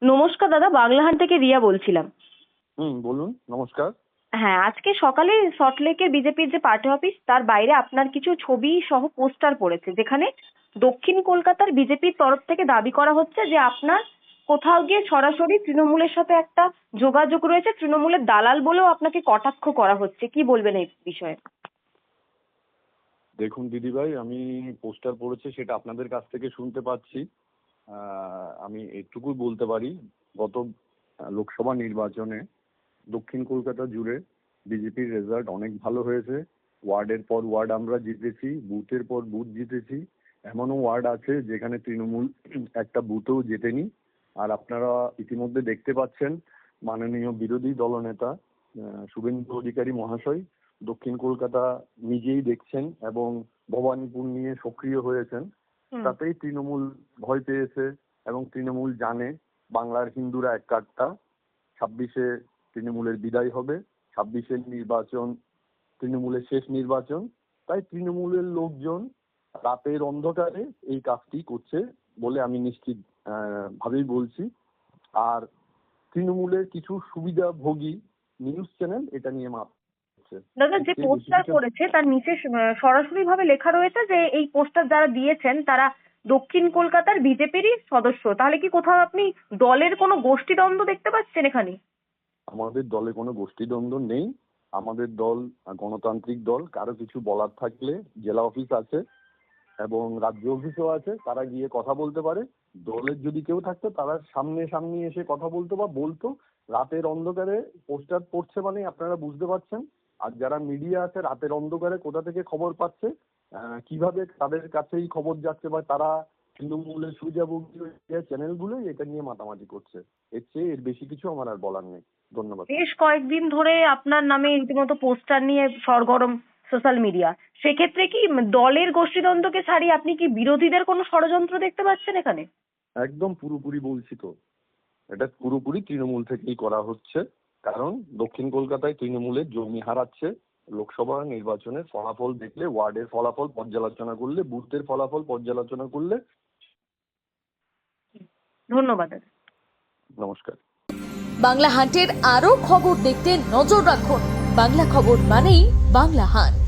নমস্কার দাদা, বাংলাহাট থেকে রিয়া বলছিলাম। বলুন। নমস্কার। হ্যাঁ, আজকে সকালে সল্টলেকের বিজেপির যে পার্টি অফিস তার বাইরে আপনার কিছু ছবি সহ পোস্টার পড়েছে, যেখানে দক্ষিণ কলকাতার বিজেপির তরফ থেকে দাবি করা হচ্ছে যে আপনার কোথাও গিয়ে সরাসরি তৃণমূলের সাথে একটা যোগাযোগ রয়েছে, তৃণমূলের দালাল বলেও আপনাকে কটাক্ষ করা হচ্ছে। কি বলবেন এই বিষয়ে? দেখুন দিদিভাই, আমি পোস্টার পড়েছে সেটা আপনাদের কাছ থেকে শুনতে পাচ্ছি। আমি এটুকু বলতে পারি, গত লোকসভা নির্বাচনে দক্ষিণ কলকাতা জুড়ে বিজেপির রেজাল্ট অনেক ভালো হয়েছে। ওয়ার্ডের পর ওয়ার্ড আমরা জিতেছি, বুথের পর বুথ জিতেছি। এমনও ওয়ার্ড আছে যেখানে তৃণমূল একটা বুথেও জেতেনি। আর আপনারা ইতিমধ্যে দেখতে পাচ্ছেন মাননীয় বিরোধী দলনেতা শুভেন্দু অধিকারী মহাশয় দক্ষিণ কলকাতা নিজেই দেখছেন এবং ভবানীপুর নিয়ে সক্রিয় হয়েছেন। তাতেই তৃণমূল ভয় পেয়েছে এবং তৃণমূল জানে বাংলার হিন্দুরা এক কাট্টা। 26-এ তৃণমূলের বিদায় হবে, 26-এর নির্বাচন তৃণমূলের শেষ নির্বাচন। তাই তৃণমূলের লোকজন রাতের অন্ধকারে এই কাজটি করছে বলে আমি নিশ্চিত ভাবেই বলছি। আর তৃণমূলের কিছু সুবিধাভোগী নিউজ চ্যানেল এটা নিয়ে মারছে। দাদা, যে পোস্টার করেছে তার নিচে সরাসরি ভাবে লেখা রয়েছে যে এই পোস্টার যারা দিয়েছেন তারা দক্ষিণ কলকাতার বিজেপিরই সদস্য। তাহলে কি কোথাও আপনি দলের কোনো গোষ্ঠীদ্বন্দ্ব দেখতে পাচ্ছেন এখানে? আমাদের দলে কোনো গোষ্ঠীদ্বন্দ্ব নেই। আমাদের দল গণতান্ত্রিক দল। কারো কিছু বলার থাকলে জেলা অফিস আছে এবং রাজ্য অফিসও আছে, তারা গিয়ে কথা বলতে পারে। দলের যদি কেউ থাকতো তারা সামনে এসে কথা বলতো বা বলতো। রাতের অন্ধকারে পোস্টার পড়ছে মানে আপনারা বুঝতে পারছেন। আর যারা মিডিয়া আছে রাতের অন্ধকারে কোথা থেকে খবর পাচ্ছে, কিভাবে তাদের কাছেই খবর যাচ্ছে বা তারা তৃণমূলের সুবিধাভোগী চ্যানেলগুলোই এটা নিয়ে মাতামাতি করছে। এর বেশি কিছু আমার আর বলার নেই। ধন্যবাদ। বেশ কয়েকদিন ধরে আপনার নামে রীতিমতো পোস্টার নিয়ে সরগরম সোশ্যাল মিডিয়া। সেক্ষেত্রে কি দলের গোষ্ঠীদ্বন্দ্বকে ছাড়িয়ে আপনি কি বিরোধীদের কোনো ষড়যন্ত্র দেখতে পাচ্ছেন এখানে? একদম পুরোপুরি বলছি তো, এটা পুরোপুরি তৃণমূল থেকেই করা হচ্ছে। কারণ দক্ষিণ কলকাতায় তৃণমূলের জমি হারাচ্ছে। লোকসভা নির্বাচনের ফলাফল দেখলে, ওয়ার্ডের ফলাফল পর্যালোচনা করলে, বুথের ফলাফল পর্যালোচনা করলে। ধন্যবাদ। নমস্কার। বাংলা হান্টের আরও খবর দেখতে নজর রাখুন। বাংলা খবর মানেই বাংলা হান্ট।